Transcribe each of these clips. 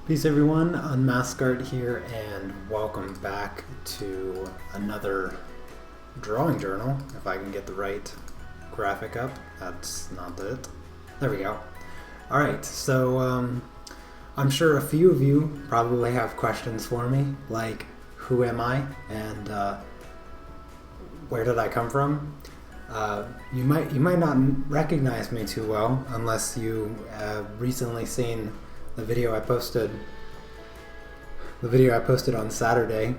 Peace everyone, Unmask here, and welcome back to another drawing journal. If I can get the right graphic up, that's not it. There we go. Alright, so I'm sure a few of you probably have questions for me, like who am I and where did I come from? You might not recognize me too well unless you have recently seen the video I posted on Saturday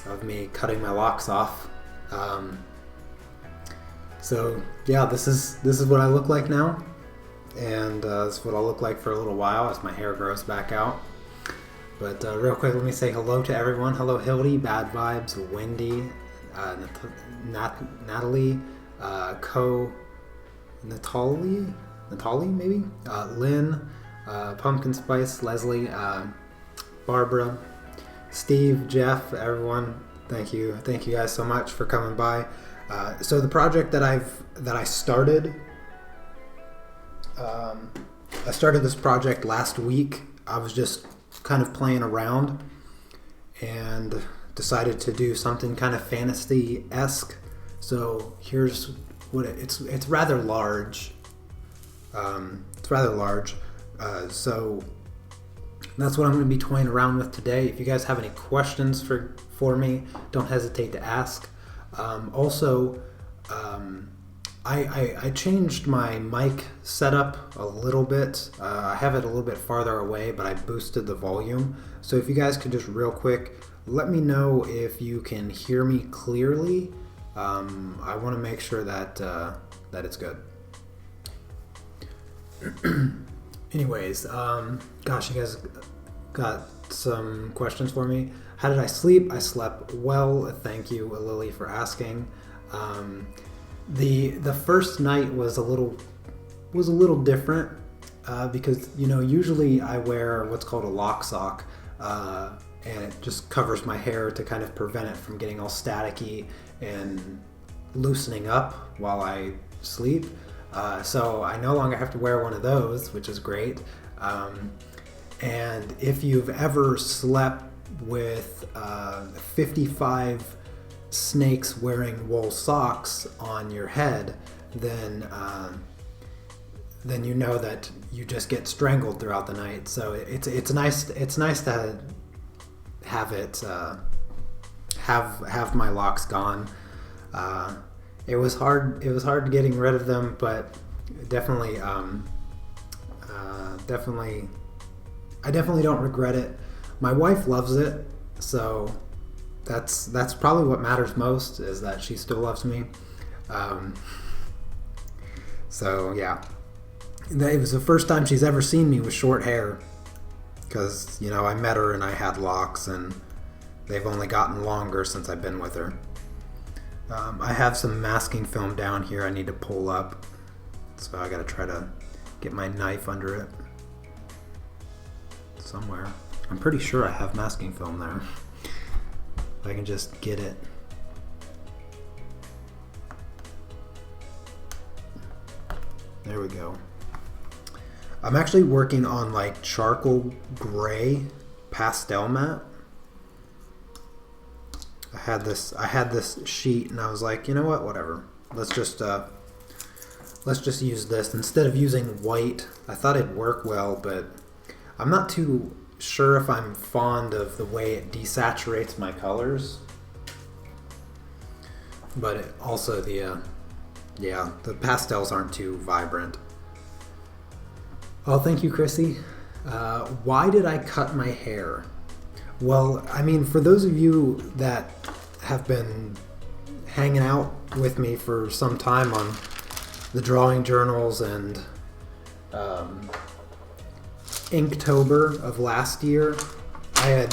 of me cutting my locks off. So yeah, this is what I look like now, and this is what I'll look like for a little while as my hair grows back out. But real quick, let me say hello to everyone. Hello Hildy, Bad Vibes, Wendy, Natalie, Natalie maybe, Lynn, Pumpkin Spice, Leslie, Barbara, Steve, Jeff, everyone. Thank you guys so much for coming by. So the project that I started, I started this project last week. I was just kind of playing around and decided to do something kind of fantasy-esque. So here's what it's rather large. So that's what I'm going to be toying around with today. If you guys have any questions for me, don't hesitate to ask. Also, I changed my mic setup a little bit. I have it a little bit farther away, but I boosted the volume. So if you guys could just real quick let me know if you can hear me clearly. I want to make sure that it's good. Anyways, gosh, you guys got some questions for me. How did I sleep? I slept well. Thank you, Lily, for asking. The first night was a little different because usually I wear what's called a lock sock, and it just covers my hair to kind of prevent it from getting all staticky and loosening up while I sleep. So I no longer have to wear one of those, which is great. And if you've ever slept with 55 snakes wearing wool socks on your head, then you know that you just get strangled throughout the night. So it's nice to have it have my locks gone. It was hard getting rid of them, but definitely I definitely don't regret it. My wife loves it, so that's probably what matters most, is that she still loves me. So yeah, it was the first time she's ever seen me with short hair, because I met her and I had locks, and they've only gotten longer since I've been with her. I have some masking film down here I need to pull up, so I gotta try to get my knife under it somewhere. I'm pretty sure I have masking film there. If I can just get it. There we go. I'm actually working on like charcoal gray pastel matte. I had this sheet and I was like, you know what, whatever. Let's just use this instead of using white. I thought it'd work well, but I'm not too sure if I'm fond of the way it desaturates my colors. But also the pastels aren't too vibrant. Oh, thank you, Chrissy. Why did I cut my hair? Well, I mean, for those of you that have been hanging out with me for some time on the drawing journals and Inktober of last year, I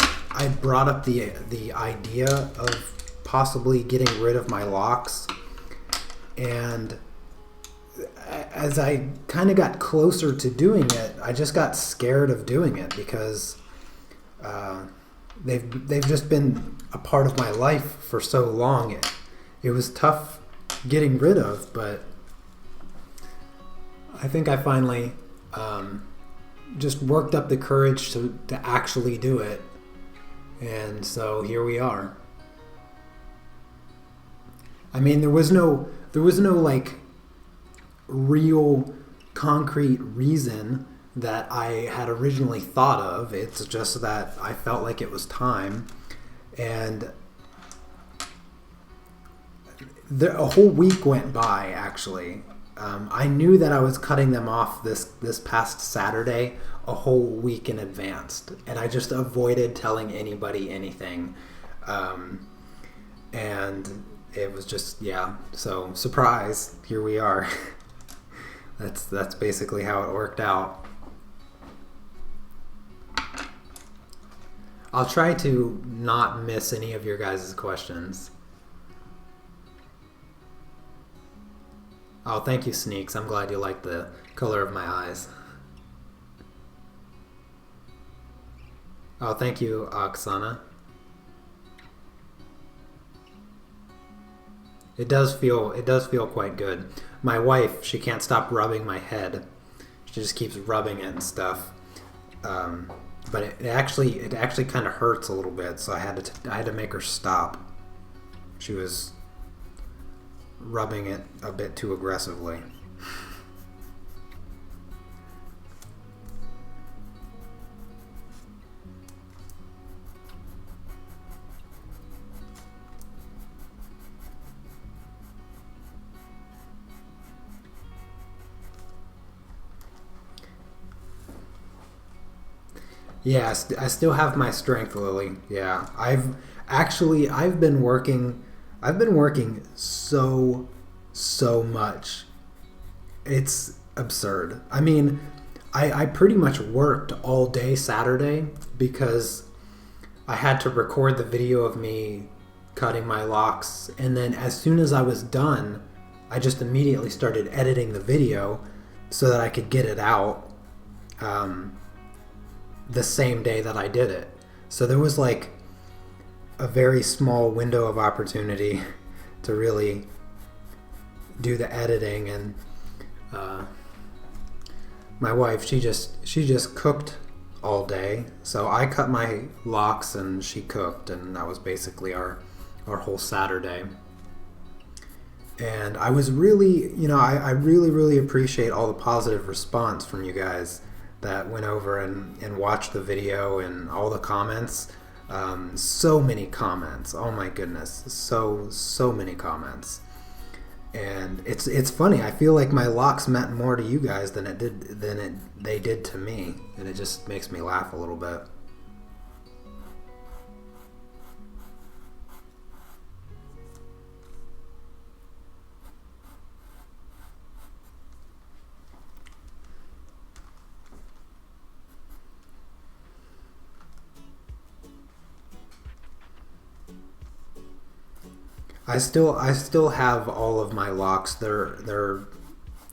brought up the idea of possibly getting rid of my locks, and as I kind of got closer to doing it, I just got scared of doing it because they've just been a part of my life for so long. It was tough getting rid of, but I think I finally just worked up the courage to actually do it. And so here we are. I mean, there was no like real concrete reason that I had originally thought of. It's just that I felt like it was time. And a whole week went by, actually. I knew that I was cutting them off this past Saturday a whole week in advance. And I just avoided telling anybody anything. And it was just, yeah. So, surprise, here we are. That's basically how it worked out. I'll try to not miss any of your guys' questions. Oh, thank you, Sneaks. I'm glad you like the color of my eyes. Oh, thank you, Oksana. It does feel quite good. My wife, she can't stop rubbing my head. She just keeps rubbing it and stuff. But it actually kind of hurts a little bit, so I had to make her stop. She was rubbing it a bit too aggressively. Yeah, I still have my strength, Lily. Yeah, I've been working so much. It's absurd. I mean, I pretty much worked all day Saturday because I had to record the video of me cutting my locks, and then as soon as I was done, I just immediately started editing the video so that I could get it out the same day that I did it. So there was like a very small window of opportunity to really do the editing, and my wife, she just cooked all day. So I cut my locks and she cooked, and that was basically our whole Saturday. And I was really, I really appreciate all the positive response from you guys that went over and watched the video, and all the comments. So many comments. Oh my goodness. So many comments. And it's funny. I feel like my locks meant more to you guys than they did to me. And it just makes me laugh a little bit. I still have all of my locks. They're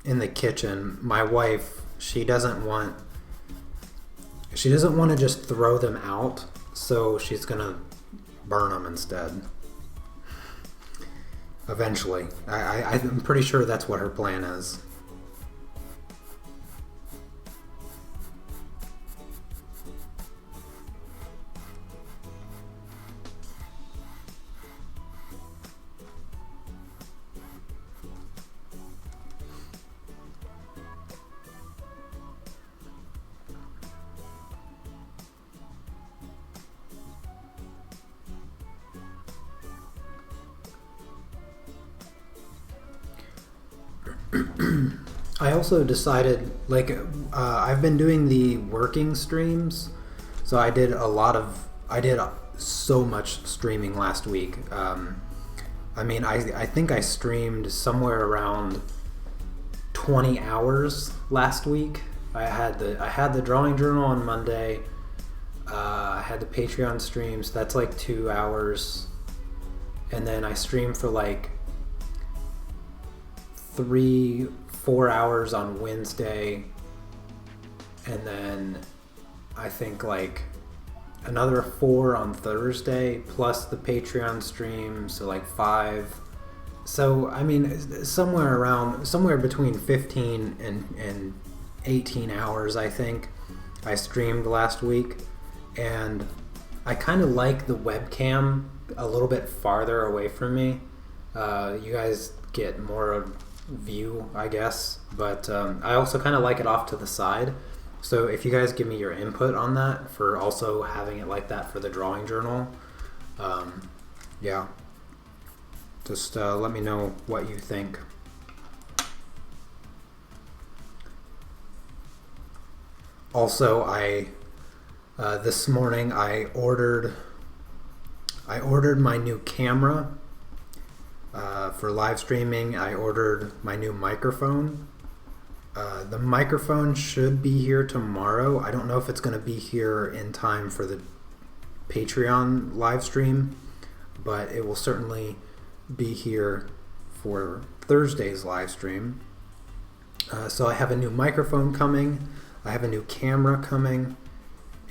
in the kitchen. My wife, she doesn't want to just throw them out, so she's gonna burn them instead. Eventually, I'm pretty sure that's what her plan is. I also decided, I've been doing the working streams, so I did so much streaming last week. I think I streamed somewhere around 20 hours last week. I had the drawing journal on Monday. I had the Patreon streams. That's like 2 hours, and then I streamed for like 3-4 hours on Wednesday, and then I think like another 4 on Thursday, plus the Patreon stream, so like 5. So I mean, somewhere between 15 and 18 hours, I think, I streamed last week, and I kind of like the webcam a little bit farther away from me. You guys get more view, I guess, but I also kind of like it off to the side. So if you guys give me your input on that for also having it like that for the drawing journal, yeah, just let me know what you think. Also, this morning I ordered my new camera for live streaming. I ordered my new microphone. The microphone should be here tomorrow. I don't know if it's going to be here in time for the Patreon live stream, but it will certainly be here for Thursday's live stream. So I have a new microphone coming. I have a new camera coming,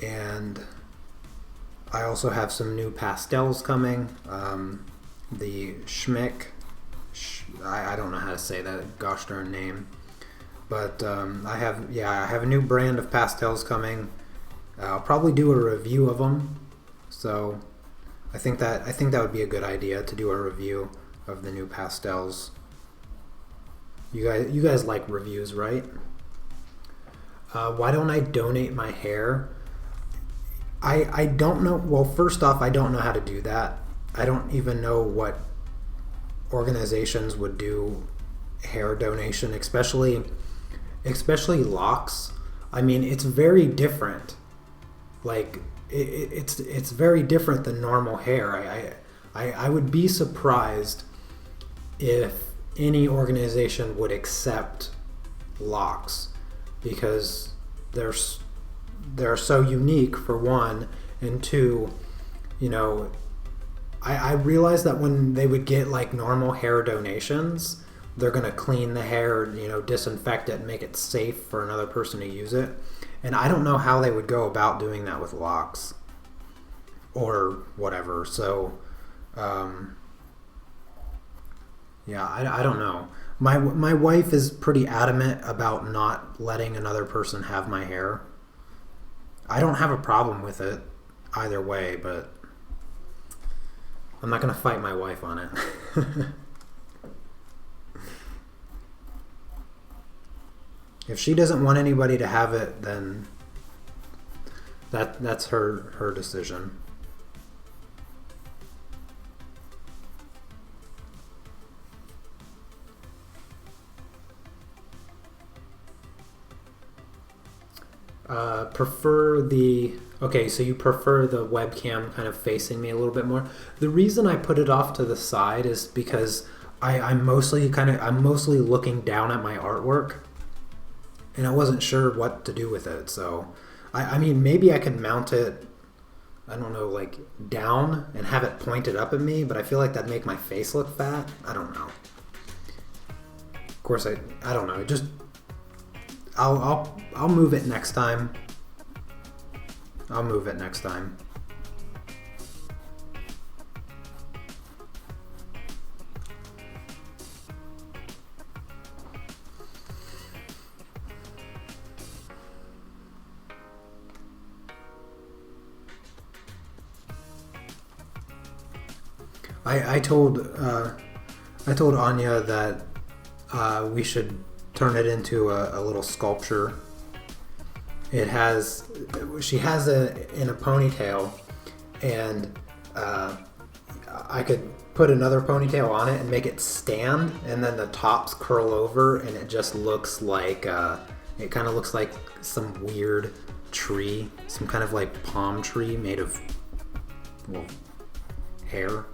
and I also have some new pastels coming. The Schmick, I don't know how to say that gosh darn name, but I have a new brand of pastels coming. I'll probably do a review of them, so I think that would be a good idea to do a review of the new pastels. You guys like reviews, right? Why don't I donate my hair? I don't know. Well, first off, I don't know how to do that. I don't even know what organizations would do hair donation, especially locks. I mean, it's very different. Like it's very different than normal hair. I would be surprised if any organization would accept locks, because they're so unique, for one, and two, you know, I realize that when they would get like normal hair donations, they're going to clean the hair, you know, disinfect it and make it safe for another person to use it. And I don't know how they would go about doing that with locks or whatever. So, yeah, I don't know. My wife is pretty adamant about not letting another person have my hair. I don't have a problem with it either way, but I'm not going to fight my wife on it. If she doesn't want anybody to have it, then that's her decision. Okay, so you prefer the webcam kind of facing me a little bit more. The reason I put it off to the side is because I'm mostly looking down at my artwork, and I wasn't sure what to do with it. So I mean, maybe I could mount it, I don't know, like down and have it pointed up at me, but I feel like that'd make my face look fat. I don't know. Of course, I don't know. I'll move it next time. I'll move it next time. I told Anya that we should turn it into a little sculpture. She has it in a ponytail, and I could put another ponytail on it and make it stand, and then the tops curl over, and it just looks like it kind of looks like some weird tree, some kind of like palm tree made of, well, hair.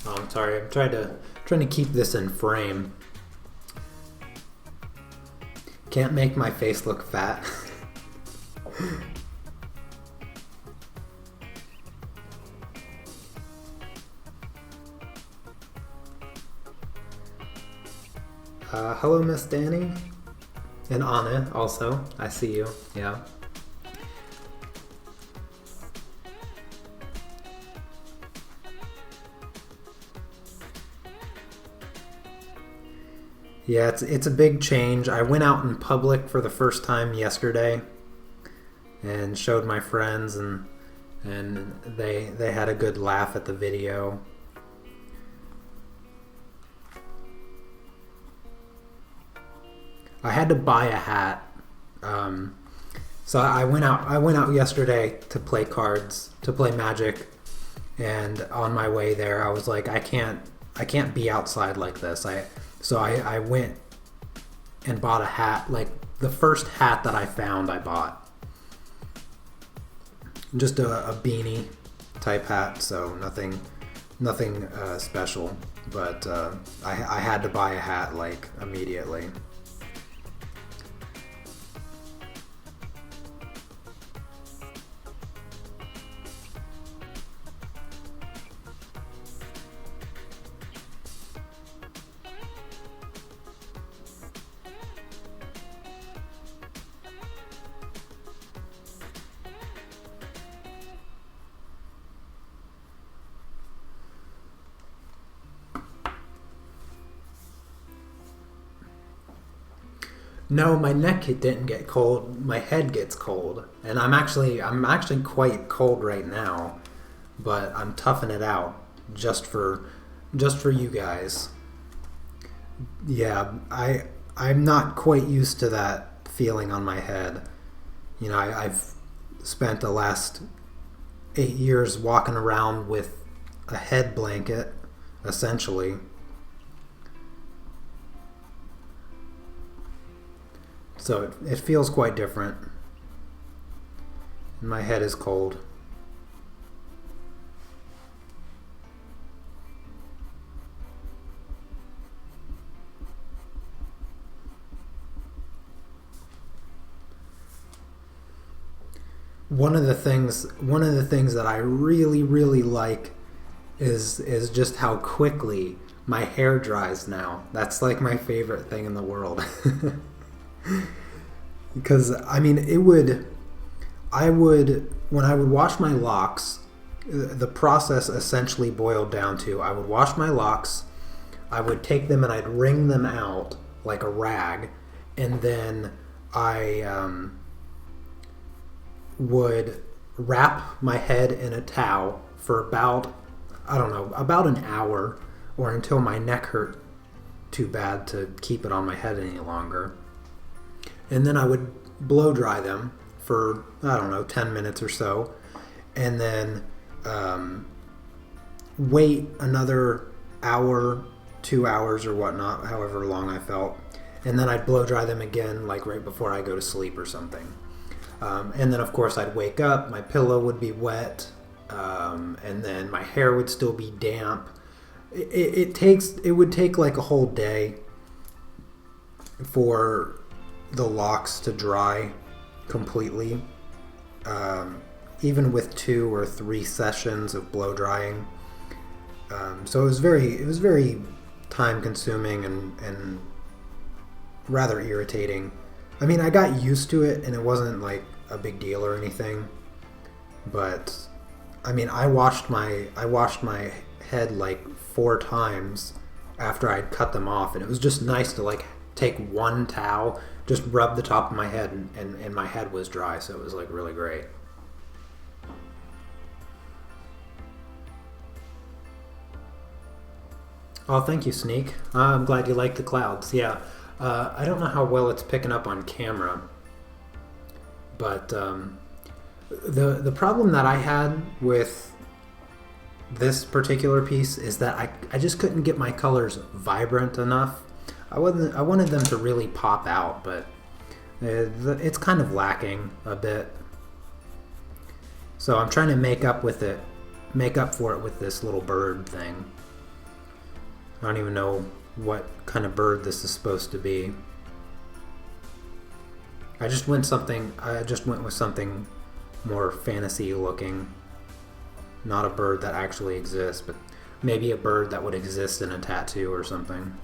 Oh, I'm sorry. I'm trying to keep this in frame. Can't make my face look fat. Hello, Miss Danny. And Anna also. I see you. Yeah. Yeah, it's a big change. I went out in public for the first time yesterday and showed my friends, and they had a good laugh at the video. I had to buy a hat. So I went out yesterday to play cards, to play Magic, and on my way there I was like, I can't be outside like this. So I went and bought a hat, like the first hat that I found I bought. Just a beanie type hat, so nothing special, but I had to buy a hat like immediately. No, my neck didn't get cold. My head gets cold, and I'm actually quite cold right now, but I'm toughing it out just for you guys. Yeah, I'm not quite used to that feeling on my head. You know, I've spent the last 8 years walking around with a head blanket, essentially. So it feels quite different. My head is cold. One of the things that I really like is just how quickly my hair dries now. That's like my favorite thing in the world. Because I mean, when I would wash my locks, the process essentially boiled down to I would wash my locks, I would take them and I'd wring them out like a rag, and then I would wrap my head in a towel for about, I don't know, about an hour, or until my neck hurt too bad to keep it on my head any longer. And then I would blow dry them for, I don't know, 10 minutes or so, and then wait another hour, 2 hours or whatnot, however long I felt, and then I'd blow dry them again, like right before I go to sleep or something. And then, of course, I'd wake up, my pillow would be wet, and then my hair would still be damp. It would take like a whole day for the locks to dry completely, even with 2 or 3 sessions of blow drying. So it was very time consuming and rather irritating. I mean, I got used to it and it wasn't like a big deal or anything, but I mean, I washed my head like 4 times after I'd cut them off, and it was just nice to like take one towel, just rub the top of my head, and my head was dry, so it was like really great. Oh, thank you, Sneak. I'm glad you like the clouds. Yeah, I don't know how well it's picking up on camera, but the problem that I had with this particular piece is that I just couldn't get my colors vibrant enough. I wanted them to really pop out, but it's kind of lacking a bit. So I'm trying to make up for it with this little bird thing. I don't even know what kind of bird this is supposed to be. I just went with something more fantasy looking. Not a bird that actually exists, but maybe a bird that would exist in a tattoo or something.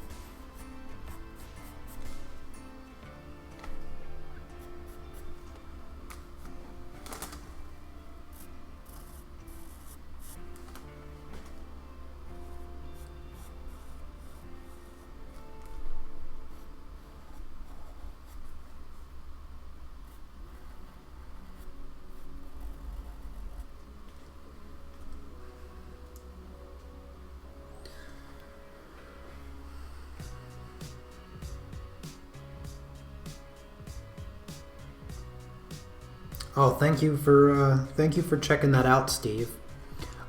Oh, thank you for checking that out, Steve.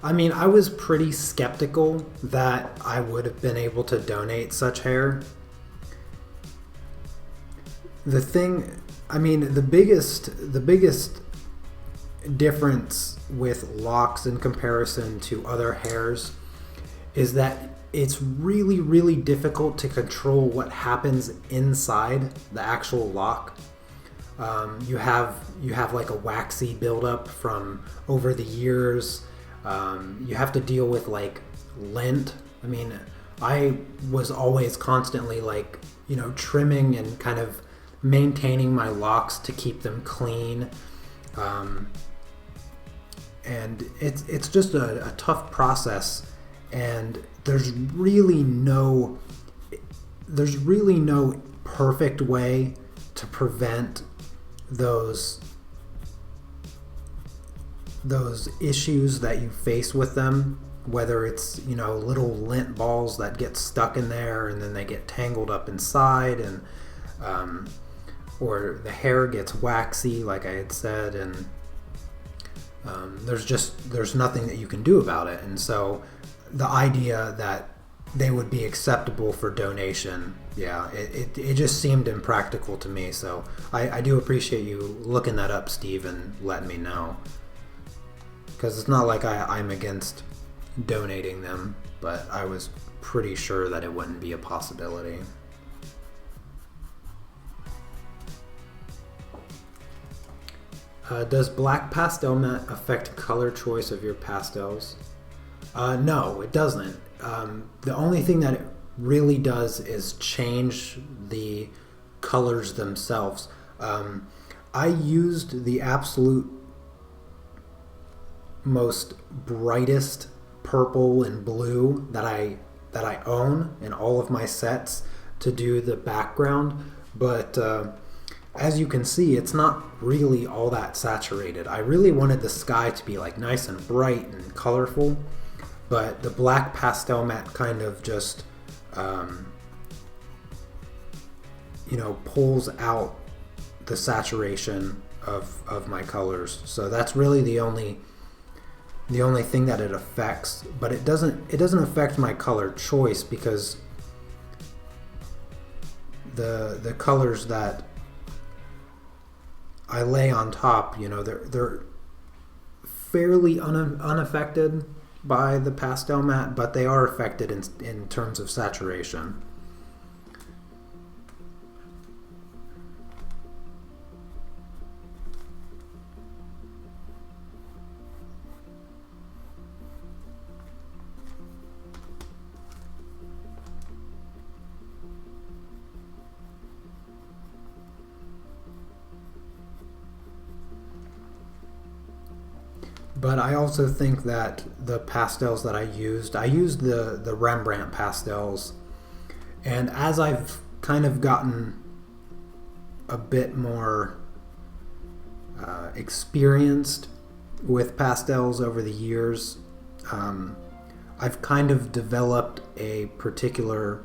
I mean, I was pretty skeptical that I would have been able to donate such hair. The thing, I mean, the biggest difference with locks in comparison to other hairs is that it's really, really difficult to control what happens inside the actual lock. You have like a waxy buildup from over the years. You have to deal with like lint. I mean, I was always constantly like, trimming and kind of maintaining my locks to keep them clean. And it's just a tough process, and there's really no perfect way to prevent those issues that you face with them, whether it's little lint balls that get stuck in there and then they get tangled up inside, and or the hair gets waxy like I had said, and there's nothing that you can do about it. And so the idea that they would be acceptable for donation, it just seemed impractical to me. So I do appreciate you looking that up, Steve, and letting me know, because it's not like I'm against donating them, but I was pretty sure that it wouldn't be a possibility. Does black pastel matte affect color choice of your pastels? No, it doesn't. The only thing that it really does is change the colors themselves. I used the absolute most brightest purple and blue that I own in all of my sets to do the background, but as you can see, it's not really all that saturated. I really wanted the sky to be like nice and bright and colorful, but the black pastel matte kind of just pulls out the saturation of my colors. So that's really the only thing that it affects, but it doesn't affect my color choice, because the colors that I lay on top, they're fairly unaffected by the pastel matte, but they are affected in terms of saturation. But I also think that the pastels that I used the Rembrandt pastels, and as I've kind of gotten a bit more experienced with pastels over the years, I've kind of developed a particular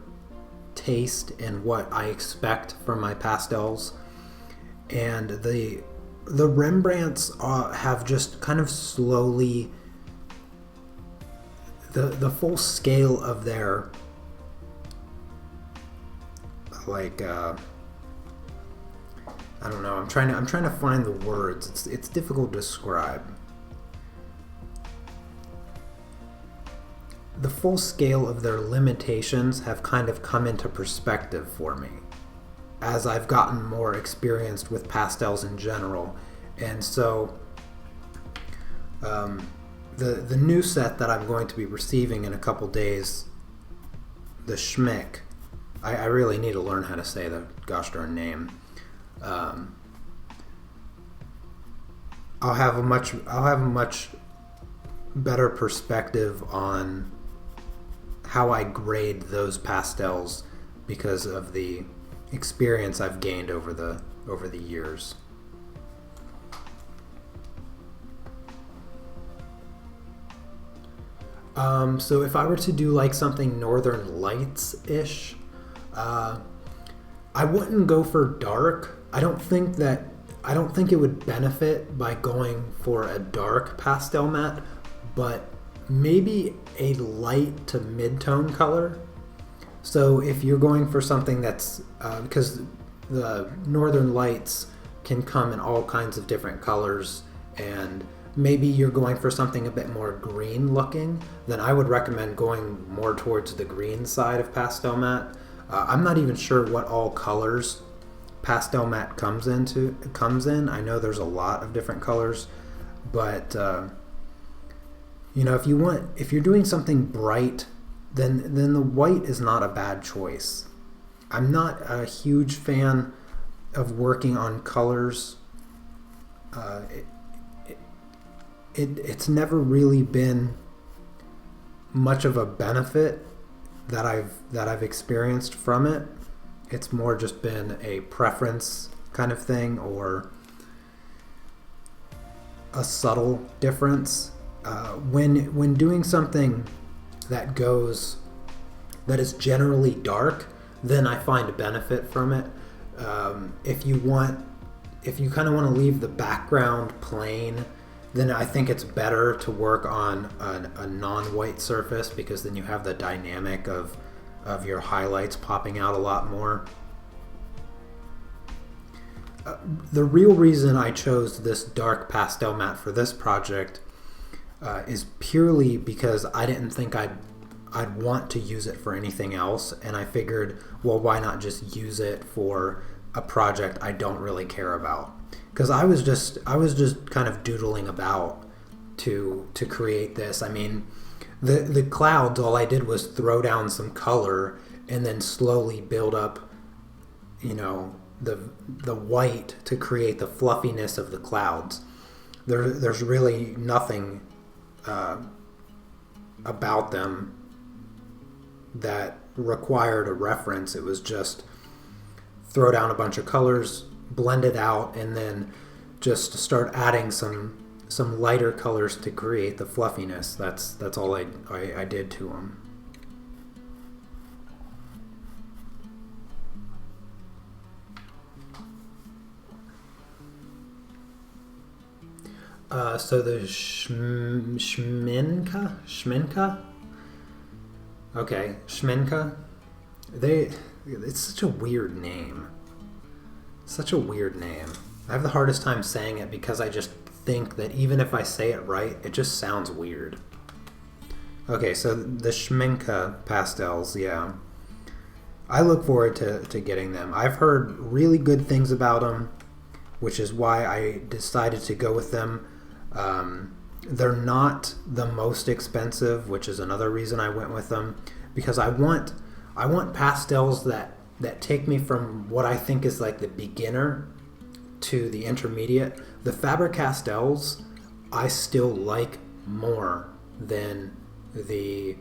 taste in what I expect from my pastels, and the Rembrandts have just kind of slowly, the full scale of their I don't know, I'm trying to find the words. It's difficult to describe. The full scale of their limitations have kind of come into perspective for me as I've gotten more experienced with pastels in general. And so the new set that I'm going to be receiving in a couple days, the Schmick, I really need to learn how to say the gosh darn name. I'll have a much better perspective on how I grade those pastels because of the experience I've gained over the years. So if I were to do like something Northern Lights-ish, I wouldn't go for dark. I don't think that I don't think it would benefit by going for a dark pastel matte, but maybe a light to mid-tone color. So if you're going for something that's, because the Northern Lights can come in all kinds of different colors, and maybe you're going for something a bit more green looking, then I would recommend going more towards the green side of pastel matte. I'm not even sure what all colors pastel matte comes in. I know there's a lot of different colors, but if you're doing something bright, then the white is not a bad choice. I'm not a huge fan of working on colors. It's never really been much of a benefit that I've experienced from it. It's more just been a preference kind of thing, or a subtle difference. When doing something that is generally dark, then I find a benefit from it. If you kind of want to leave the background plain, then I think it's better to work on a non-white surface, because then you have the dynamic of your highlights popping out a lot more. The real reason I chose this dark pastel matte for this project is purely because I didn't think I'd want to use it for anything else, and I figured, well, why not just use it for a project I don't really care about? Because I was just kind of doodling about to create this. I mean, the clouds, all I did was throw down some color and then slowly build up, the white to create the fluffiness of the clouds. There's really nothing about them that required a reference. It was just throw down a bunch of colors, blend it out, and then just start adding some lighter colors to create the fluffiness. That's all I did to them. So the Schminka? Okay, Schminka. It's such a weird name. I have the hardest time saying it because I just think that even if I say it right, it just sounds weird. Okay, so the Schminka pastels, yeah. I look forward to getting them. I've heard really good things about them, which is why I decided to go with them. They're not the most expensive, which is another reason I went with them, because I want pastels that take me from what I think is like the beginner to the intermediate. The Faber-Castells I still like more than the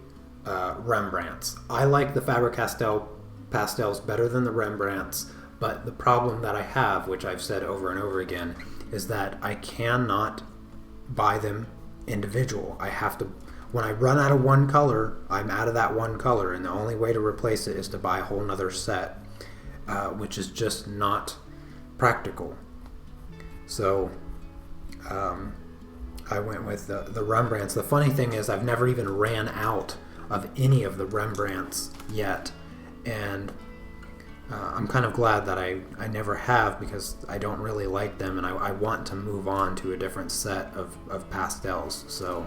Rembrandts. I like the Faber-Castell pastels better than the Rembrandts, but the problem that I have, which I've said over and over again, is that I cannot buy them individual. I have to, when I run out of one color, I'm out of that one color, and the only way to replace it is to buy a whole nother set, which is just not practical. So I went with the Rembrandts. The funny thing is I've never even ran out of any of the Rembrandts yet, and I'm kind of glad that I never have, because I don't really like them, and I want to move on to a different set of pastels. So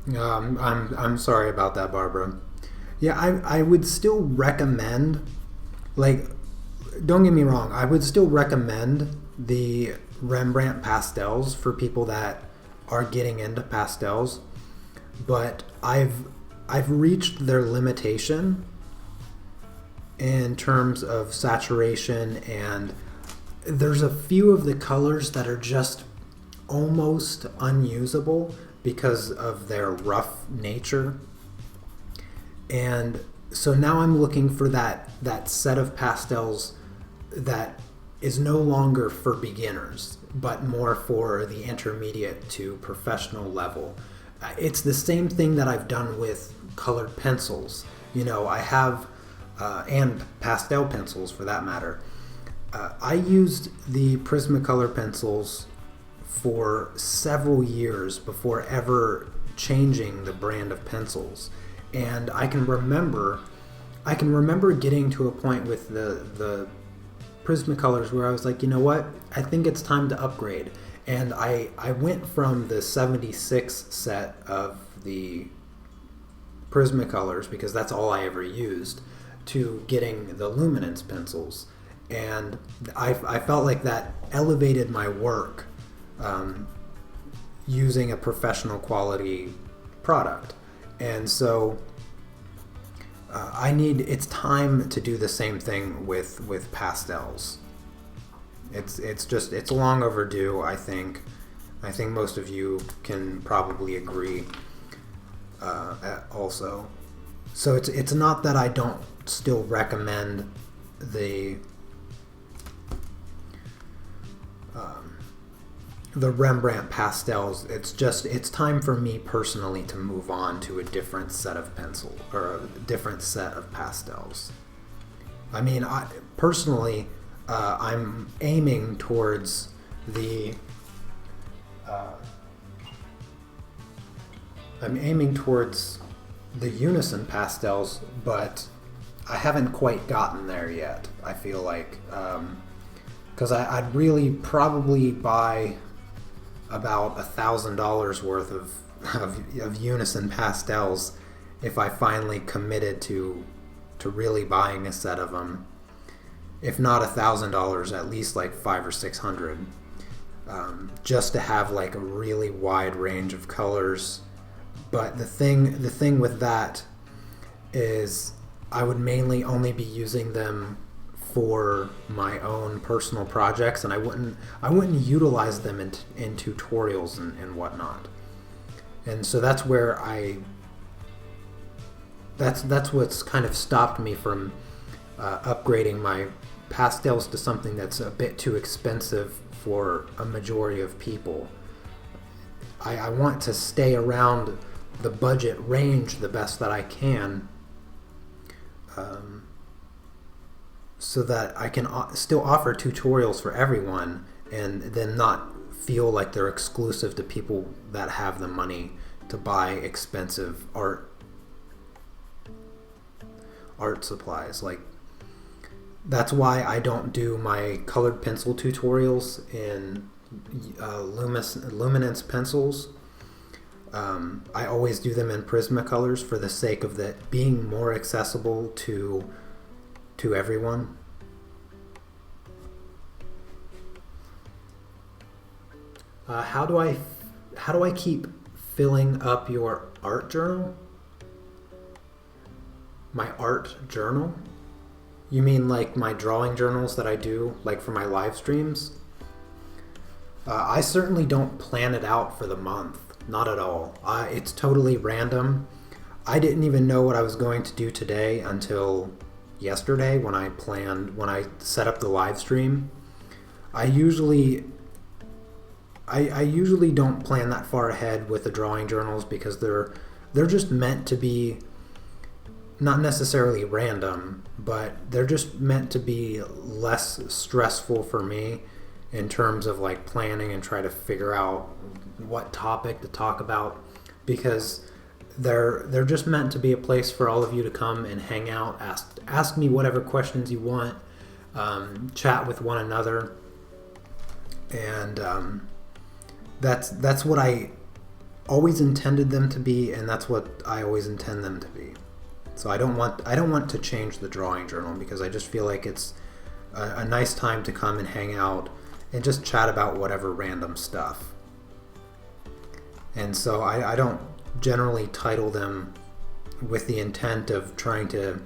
I'm sorry about that, Barbara. Yeah, I would still recommend, like, don't get me wrong, I would still recommend the Rembrandt pastels for people that are getting into pastels, but I've reached their limitation in terms of saturation, and there's a few of the colors that are just almost unusable because of their rough nature. And so now I'm looking for that set of pastels that is no longer for beginners, but more for the intermediate to professional level. It's the same thing that I've done with colored pencils. I have, and pastel pencils for that matter. I used the Prismacolor pencils for several years before ever changing the brand of pencils. And I can remember getting to a point with the Prismacolors where I was like, you know what? I think it's time to upgrade. And I went from the 76 set of the Prismacolors, because that's all I ever used, to getting the Luminance pencils. And I felt like that elevated my work using a professional quality product. And so it's time to do the same thing with pastels. It's long overdue, I think. I think most of you can probably agree also. So it's not that I don't still recommend the Rembrandt pastels. It's time for me personally to move on to a different set of pencil or a different set of pastels. I mean, personally, I'm aiming towards the unison pastels, but I haven't quite gotten there yet. I feel like because I'd really probably buy about $1,000 worth of unison pastels if I finally committed to really buying a set of them. If not $1,000, at least like $500 or $600, just to have like a really wide range of colors. But the thing with that is I would mainly only be using them for my own personal projects, and I wouldn't utilize them in tutorials and whatnot. And so that's where that's what's kind of stopped me from upgrading my pastels to something that's a bit too expensive for a majority of people. I want to stay around the budget range the best that I can, so that I can still offer tutorials for everyone and then not feel like they're exclusive to people that have the money to buy expensive art supplies. Like, that's why I don't do my colored pencil tutorials in Luminance pencils. I always do them in Prismacolors for the sake of that being more accessible to everyone. How do I keep filling up your art journal? My art journal? You mean like my drawing journals that I do, like for my live streams? I certainly don't plan it out for the month. Not at all. It's totally random. I didn't even know what I was going to do today until yesterday when I set up the live stream. I usually don't plan that far ahead with the drawing journals because they're just meant to be not necessarily random, but they're just meant to be less stressful for me in terms of like planning and try to figure out what topic to talk about, because they're just meant to be a place for all of you to come and hang out, ask me whatever questions you want, chat with one another, and that's what I always intended them to be, and that's what I always intend them to be. So I don't want to change the drawing journal, because I just feel like it's a nice time to come and hang out and just chat about whatever random stuff. And so I don't generally title them with the intent of trying to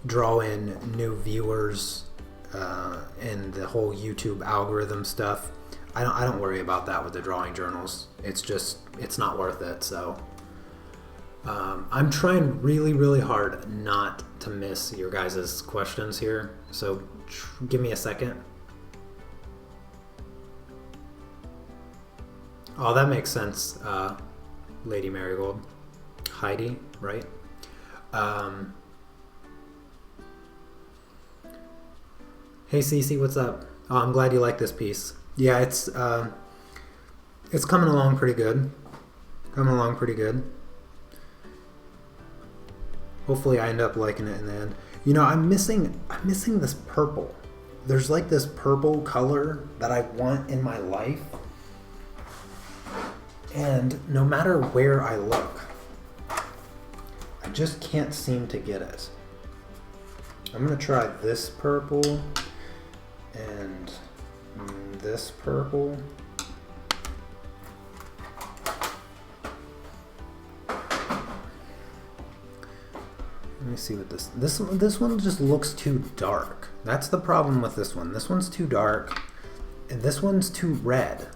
draw in new viewers and the whole YouTube algorithm stuff. I don't worry about that with the drawing journals. It's not worth it. So I'm trying really, really hard not to miss your guys' questions here. So give me a second. Oh, that makes sense, Lady Marigold. Heidi, right? Hey Cece, what's up? Oh, I'm glad you like this piece. Yeah, it's coming along pretty good. Hopefully I end up liking it in the end. You know, I'm missing this purple. There's like this purple color that I want in my life. And no matter where I look, I just can't seem to get it. I'm gonna try this purple and this purple. Let me see what this one just looks too dark. That's the problem with this one. This one's too dark, and this one's too red.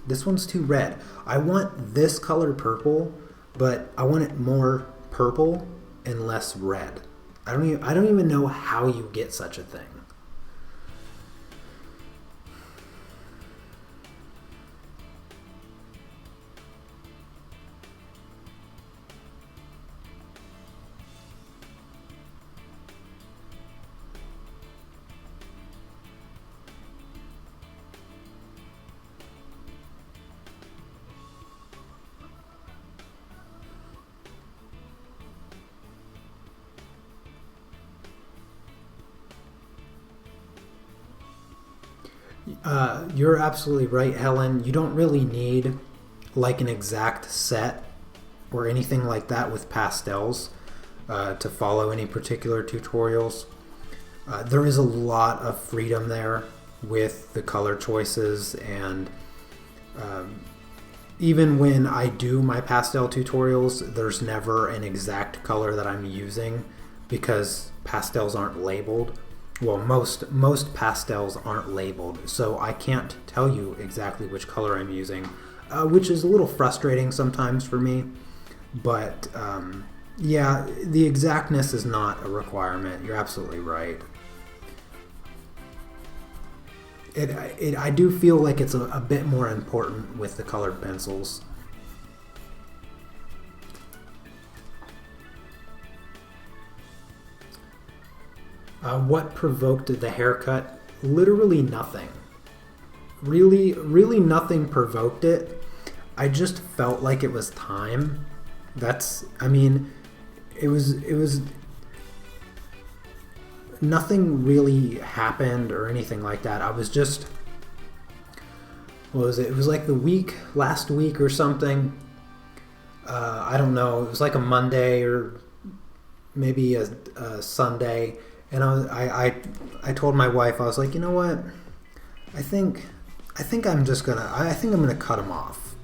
This one's too red. I want this color purple, but I want it more purple and less red. I don't even know how you get such a thing. You're absolutely right, Helen. You don't really need like an exact set or anything like that with pastels to follow any particular tutorials. There is a lot of freedom there with the color choices, and even when I do my pastel tutorials, there's never an exact color that I'm using because pastels aren't labeled. Well, most pastels aren't labeled, so I can't tell you exactly which color I'm using, which is a little frustrating sometimes for me. But yeah, the exactness is not a requirement. You're absolutely right. I do feel like it's a bit more important with the colored pencils. What provoked the haircut? Literally nothing. Really nothing provoked it. I just felt like it was time. It was nothing really happened or anything like that. I was just, what was it? It was like last week or something. I don't know. It was like a Monday or maybe a Sunday. And I told my wife, I was like, you know what? I think I'm gonna cut them off.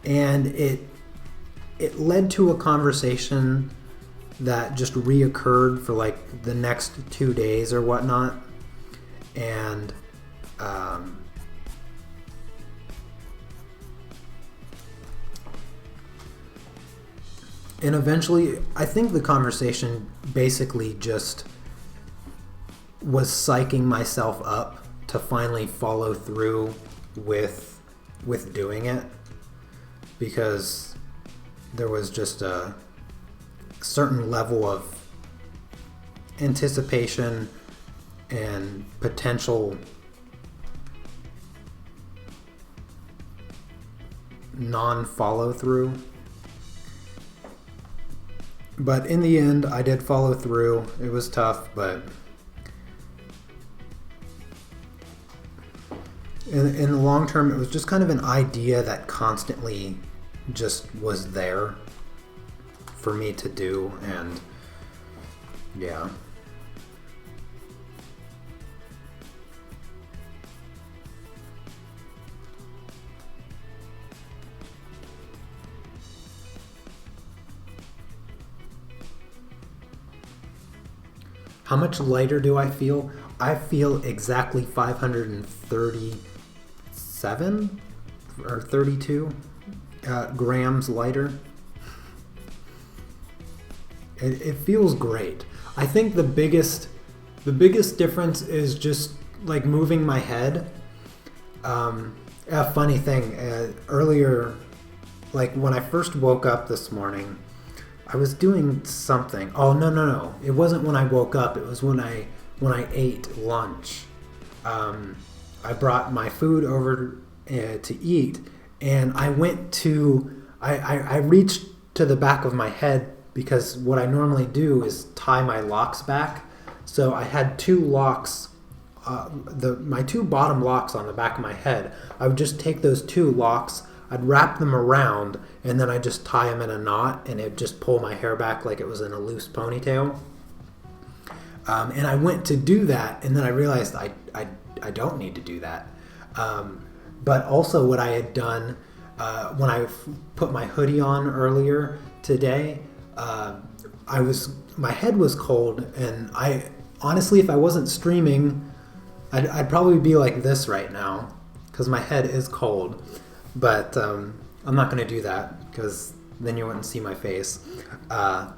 And it led to a conversation that just reoccurred for like the next 2 days or whatnot. And eventually, I think the conversation basically just was psyching myself up to finally follow through with doing it, because there was just a certain level of anticipation and potential non-follow through. But in the end, I did follow through. It was tough, but in the long term, it was just kind of an idea that constantly just was there for me to do, and yeah. How much lighter do I feel? I feel exactly 537 or 32 grams lighter. It feels great. I think the biggest difference is just like moving my head. A funny thing, earlier, like when I first woke up this morning, I was doing something. Oh, no. It wasn't when I woke up. It was when I ate lunch. I brought my food over to eat, and I went to, I reached to the back of my head because what I normally do is tie my locks back. So I had two locks, my two bottom locks on the back of my head. I would just take those two locks, I'd wrap them around, and then I just tie them in a knot, and it'd just pull my hair back like it was in a loose ponytail. And I went to do that, and then I realized I don't need to do that. But also what I had done when I put my hoodie on earlier today, my head was cold, and I honestly, if I wasn't streaming, I'd probably be like this right now because my head is cold. But I'm not going to do that because then you wouldn't see my face. But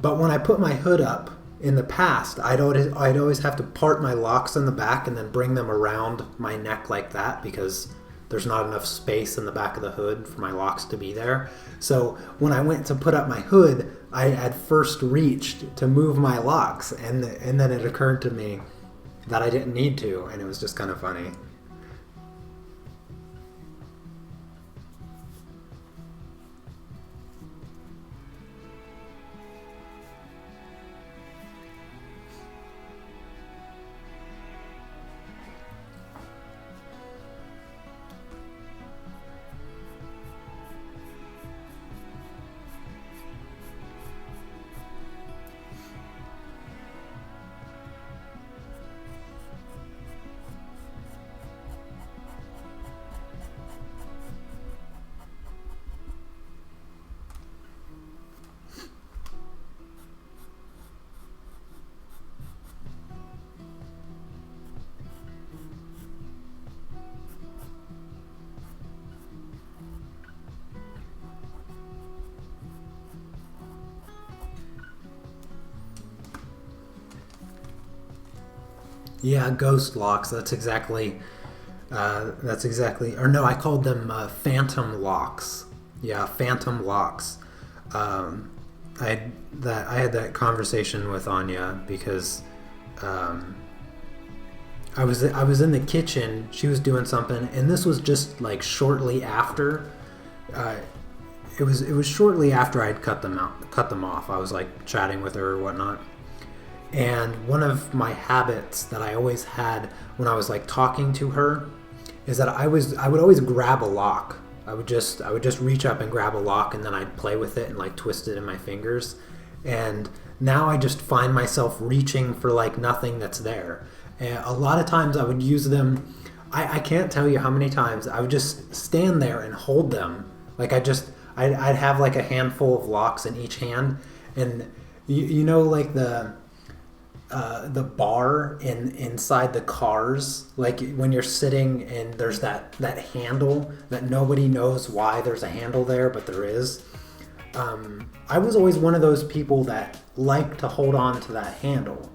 when I put my hood up in the past, I'd always have to part my locks in the back and then bring them around my neck like that because there's not enough space in the back of the hood for my locks to be there. So when I went to put up my hood, I had first reached to move my locks, and then it occurred to me that I didn't need to, and it was just kind of funny. Yeah, ghost locks. That's exactly. Or no, I called them phantom locks. Yeah, phantom locks. I had that conversation with Anya because I was in the kitchen. She was doing something, and this was just like shortly after. It was shortly after I'd cut them off. I was like chatting with her or whatnot. And one of my habits that I always had when I was like talking to her is that I would always grab a lock. I would just reach up and grab a lock, and then I'd play with it and like twist it in my fingers. And now I just find myself reaching for like nothing that's there. And a lot of times I would use them. I can't tell you how many times I would just stand there and hold them. Like I'd have like a handful of locks in each hand, and you know like the bar inside the cars, like when you're sitting and there's that handle that nobody knows why there's a handle there, but there is. I was always one of those people that liked to hold on to that handle.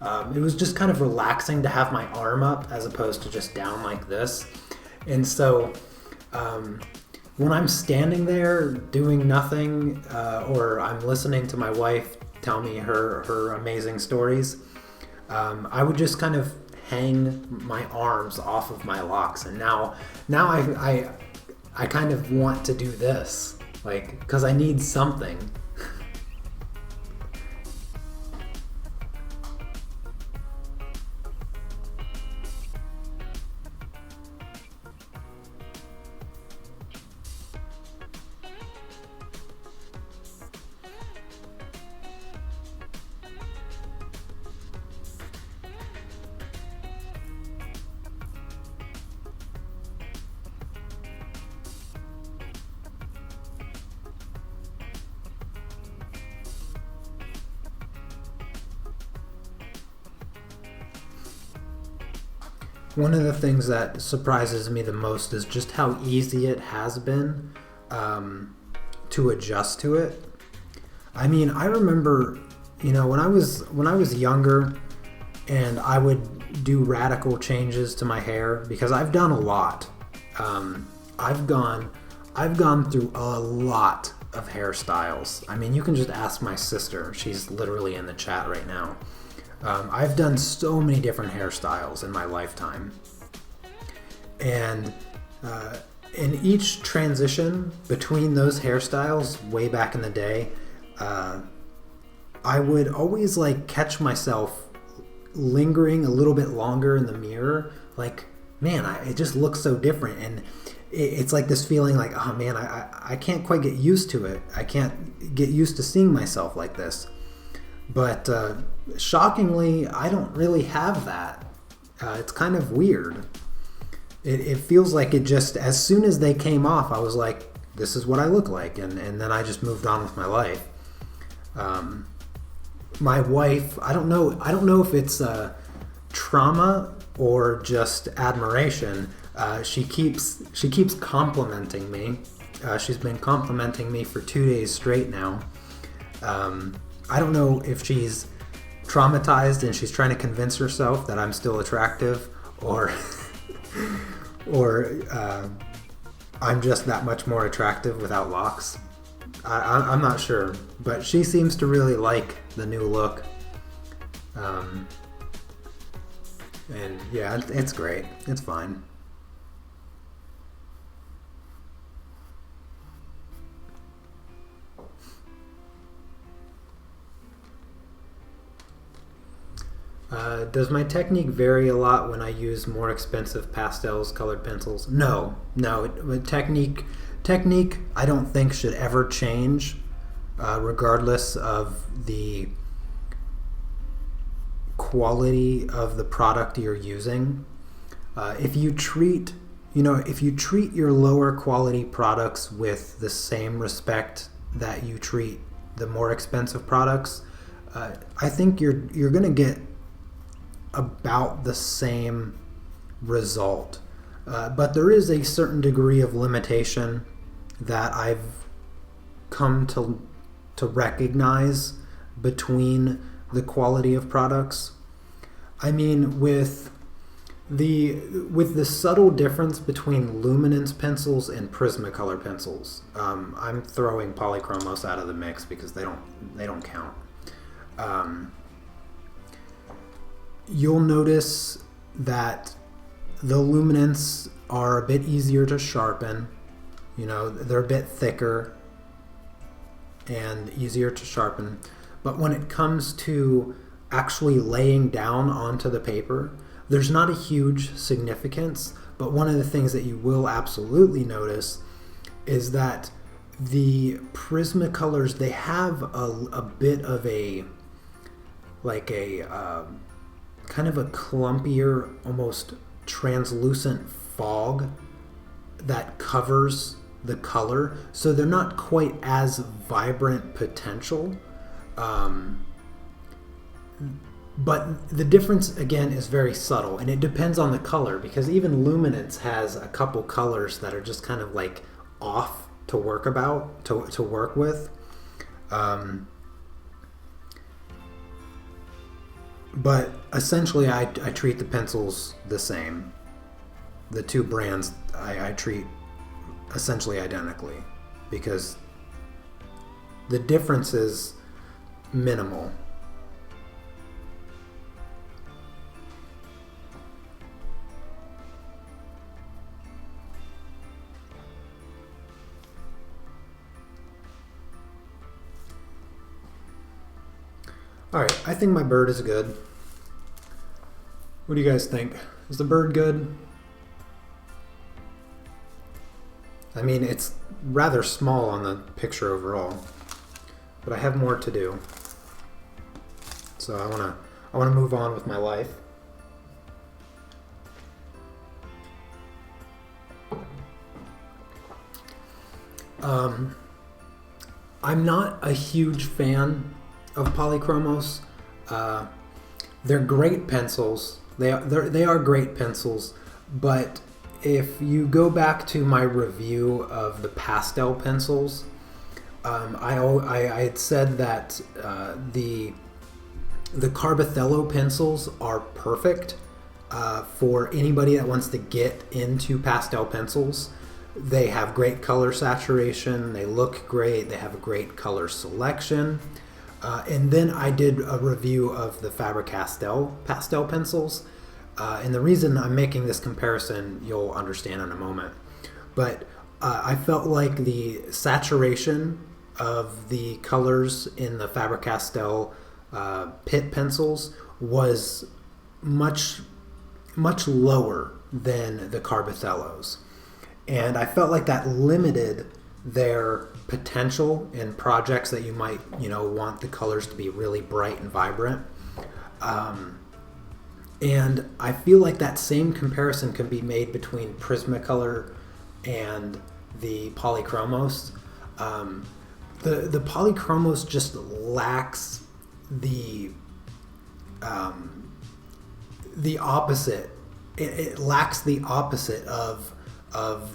It was just kind of relaxing to have my arm up as opposed to just down like this. And so when I'm standing there doing nothing, or I'm listening to my wife tell me her amazing stories, I would just kind of hang my arms off of my locks. And now I kind of want to do this, like, because I need something. one of the things that surprises me the most is just how easy it has been to adjust to it. I mean, I remember, when I was younger, and I would do radical changes to my hair because I've done a lot. I've gone through a lot of hairstyles. I mean, you can just ask my sister. She's literally in the chat right now. I've done so many different hairstyles in my lifetime. And in each transition between those hairstyles way back in the day, I would always catch myself lingering a little bit longer in the mirror. Like, man, it just looks so different. And it's like this feeling like, oh man, I can't quite get used to it. I can't get used to seeing myself like this. But shockingly, I don't really have that. It's kind of weird. It feels like it just, as soon as they came off, I was like, this is what I look like. And then I just moved on with my life. My wife, I don't know if it's trauma or just admiration. She keeps complimenting me. She's been complimenting me for 2 days straight now. I don't know if she's traumatized and she's trying to convince herself that I'm still attractive, or I'm just that much more attractive without locks. I'm not sure, but she seems to really like the new look. And yeah, it's great. It's fine. Does my technique vary a lot when I use more expensive pastels, colored pencils? No. Technique I don't think should ever change, regardless of the quality of the product you're using. If you treat your lower quality products with the same respect that you treat the more expensive products, I think you're going to get about the same result. But there is a certain degree of limitation that I've come to recognize between the quality of products. I mean, with the subtle difference between luminance pencils and Prismacolor pencils, I'm throwing polychromos out of the mix because they don't count. You'll notice that the luminance are a bit easier to sharpen. They're a bit thicker and easier to sharpen. But when it comes to actually laying down onto the paper, there's not a huge significance. But one of the things that you will absolutely notice is that the Prismacolors, they have a bit of a kind of a clumpier, almost translucent fog that covers the color, so they're not quite as vibrant potential. But the difference, again, is very subtle, and it depends on the color, because even luminance has a couple colors that are just kind of off to work with. But essentially, I treat the pencils the same. The two brands I treat essentially identically, because the difference is minimal. Alright, I think my bird is good. What do you guys think? Is the bird good? I mean, it's rather small on the picture overall, but I have more to do. So I wanna move on with my life. I'm not a huge fan of polychromos. They're great pencils. They are great pencils, but if you go back to my review of the pastel pencils, I had said that the Carbothello pencils are perfect for anybody that wants to get into pastel pencils. They have great color saturation, they look great, they have a great color selection. And then I did a review of the Faber-Castell pastel pencils. And the reason I'm making this comparison, you'll understand in a moment. But I felt like the saturation of the colors in the Faber-Castell Pitt pencils was much lower than the Carbothellos. And I felt like that limited their potential in projects that you might, want the colors to be really bright and vibrant. And I feel like that same comparison can be made between Prismacolor and the Polychromos. The Polychromos just lacks the opposite. It lacks the opposite of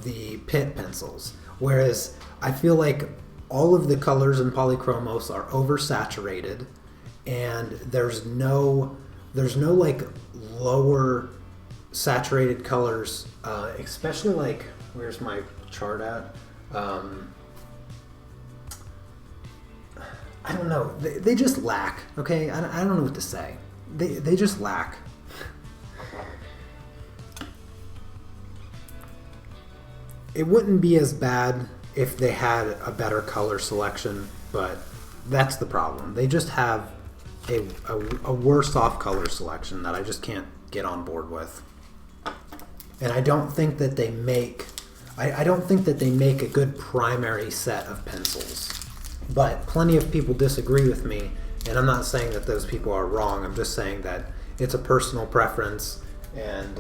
the Pitt pencils. Whereas I feel like all of the colors in Polychromos are oversaturated, and there's no like lower saturated colors, especially like, where's my chart at? I don't know. They just lack. Okay, I don't know what to say. They just lack. It wouldn't be as bad if they had a better color selection, but that's the problem. They just have a worse off color selection that I just can't get on board with. And I don't think that they make a good primary set of pencils. But plenty of people disagree with me, and I'm not saying that those people are wrong. I'm just saying that it's a personal preference, and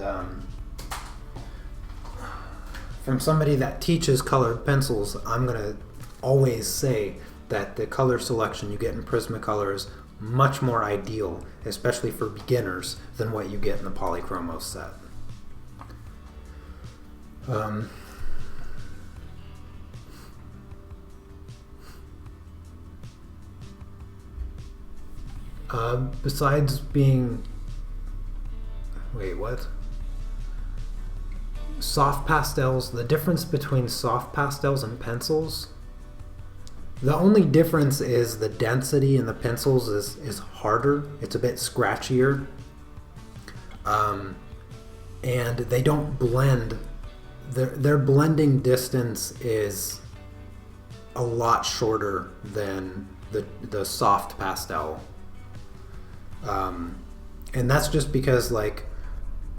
from somebody that teaches colored pencils, I'm going to always say that the color selection you get in Prismacolor is much more ideal, especially for beginners, than what you get in the Polychromos set. Besides being... Wait, what? Soft pastels, the difference between soft pastels and pencils, the only difference is the density in the pencils is harder. It's a bit scratchier. And they don't blend. Their blending distance is a lot shorter than the soft pastel. And that's just because, like,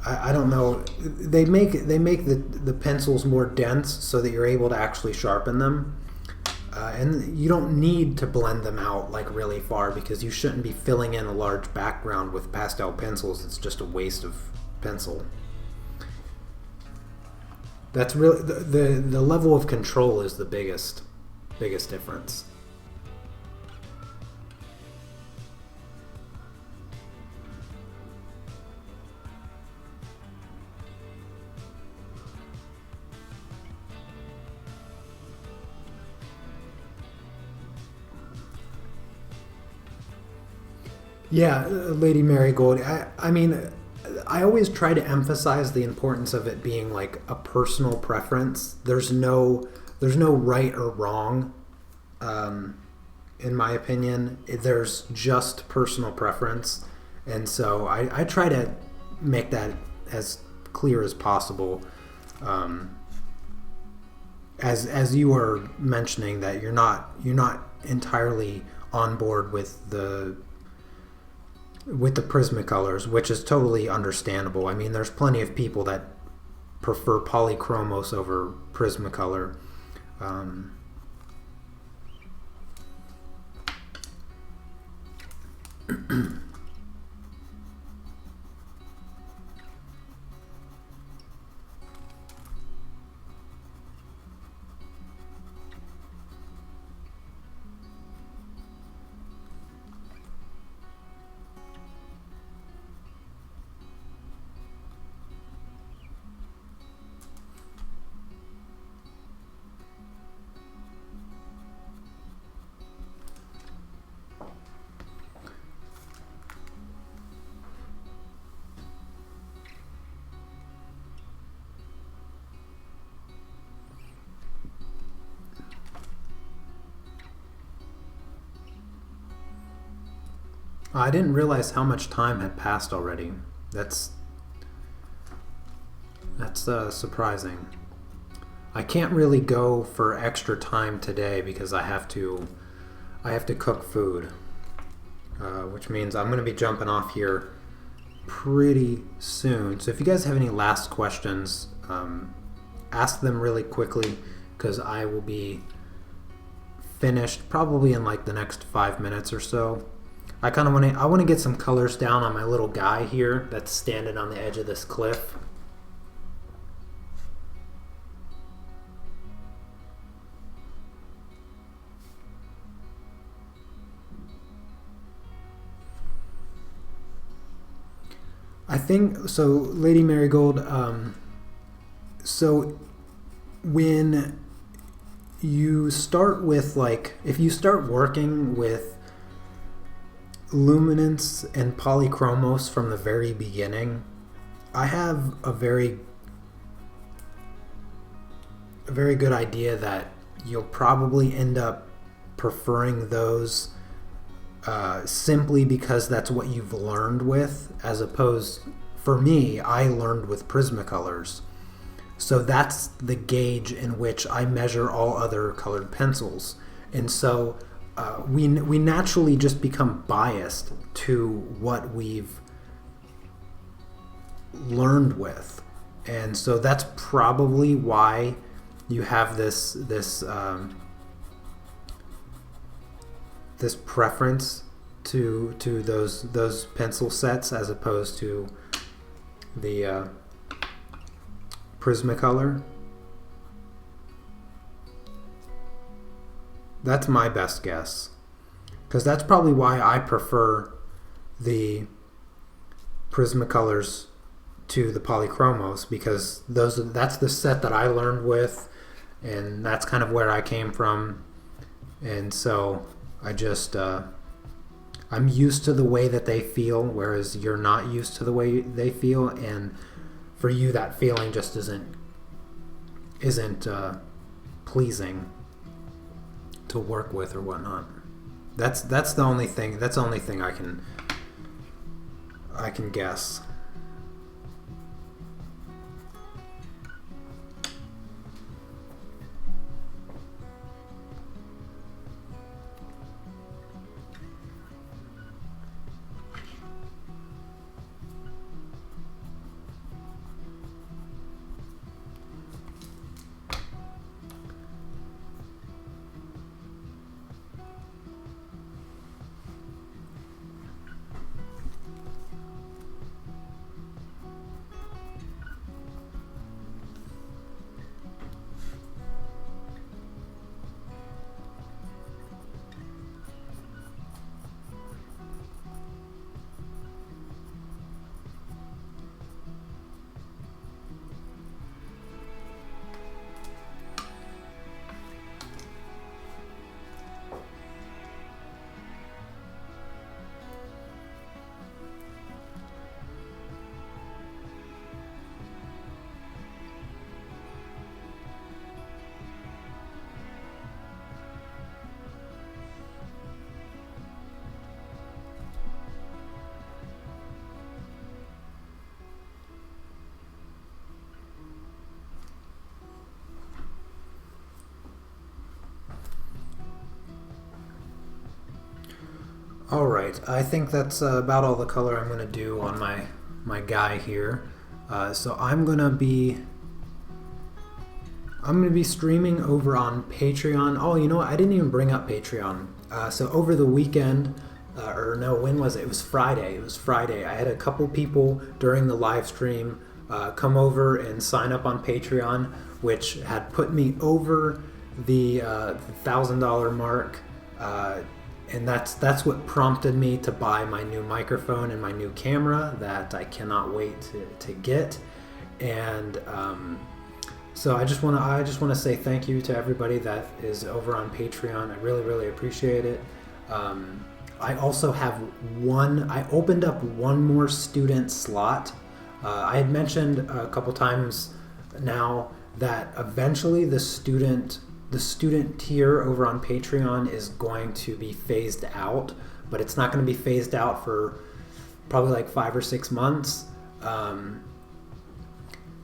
I don't know, they make the pencils more dense so that you're able to actually sharpen them. And you don't need to blend them out like really far, because you shouldn't be filling in a large background with pastel pencils. It's just a waste of pencil. That's really the level of control is the biggest difference. Yeah, Lady Marigold. I mean, I always try to emphasize the importance of it being like a personal preference. There's no right or wrong, in my opinion. There's just personal preference, and so I try to make that as clear as possible. As you were mentioning that you're not entirely on board with the Prismacolors, which is totally understandable. I mean, there's plenty of people that prefer Polychromos over Prismacolor. I didn't realize how much time had passed already. That's surprising. I can't really go for extra time today because I have to cook food, which means I'm going to be jumping off here pretty soon. So if you guys have any last questions, ask them really quickly because I will be finished probably in like the next 5 minutes or so. I want to get some colors down on my little guy here that's standing on the edge of this cliff. I think so, Lady Marigold. So when you start with if you start working with luminance and polychromos from the very beginning, I have a very good idea that you'll probably end up preferring those simply because that's what you've learned with, as opposed, for me, I learned with Prismacolors. So that's the gauge in which I measure all other colored pencils. And so we naturally just become biased to what we've learned with. And so that's probably why you have this preference to those pencil sets as opposed to the Prismacolor. That's my best guess, because that's probably why I prefer the Prismacolors to the Polychromos, because that's the set that I learned with, and that's kind of where I came from. And so I just I'm used to the way that they feel, whereas you're not used to the way they feel, and for you that feeling just isn't pleasing to work with or whatnot. That's the only thing I can guess. Alright, I think that's about all the color I'm going to do on my guy here. So I'm going to be streaming over on Patreon. Oh, you know what? I didn't even bring up Patreon. So over the weekend, when was it? It was Friday. It was Friday. I had a couple people during the live stream come over and sign up on Patreon, which had put me over the $1,000 mark. And that's what prompted me to buy my new microphone and my new camera that I cannot wait to get. And so I just want to say thank you to everybody that is over on Patreon. I really, really appreciate it. I also have I opened up one more student slot. I had mentioned a couple times now that eventually the student tier over on Patreon is going to be phased out, but it's not going to be phased out for probably like 5 or 6 months.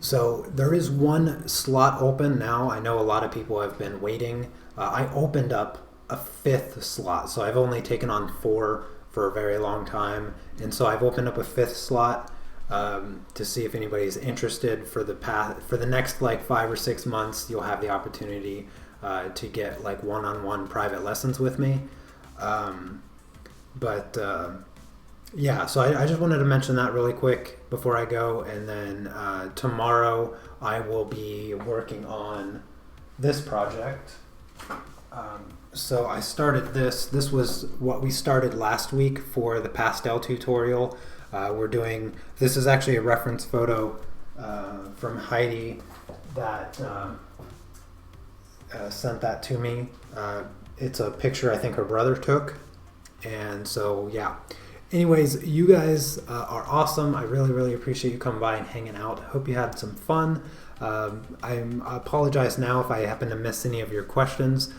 So there is one slot open now. I know a lot of people have been waiting. I opened up a 5th slot, so I've only taken on 4 for a very long time, and so I've opened up a 5th slot to see if anybody's interested for the next like 5 or 6 months. You'll have the opportunity to get like one-on-one private lessons with me. Yeah, so I just wanted to mention that really quick before I go, and then tomorrow I will be working on this project. So I started this. This was what we started last week for the Pastel tutorial. This is actually a reference photo from Heidi that sent that to me. It's a picture I think her brother took, and so yeah. Anyways, you guys are awesome. I really, really appreciate you coming by and hanging out. Hope you had some fun. I apologize now if I happen to miss any of your questions,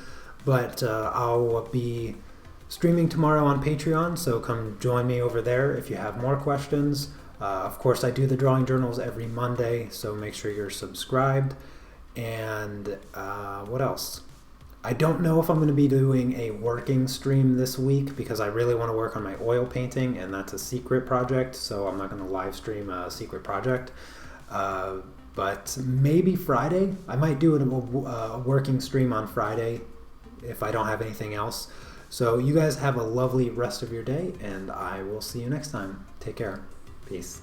but I'll be streaming tomorrow on Patreon, so come join me over there if you have more questions. Of course, I do the drawing journals every Monday, so make sure you're subscribed. And what else? I don't know if I'm going to be doing a working stream this week because I really want to work on my oil painting, and that's a secret project, so I'm not going to live stream a secret project. But maybe Friday. I might do a working stream on Friday if I don't have anything else. So you guys have a lovely rest of your day, and I will see you next time. Take care. Peace.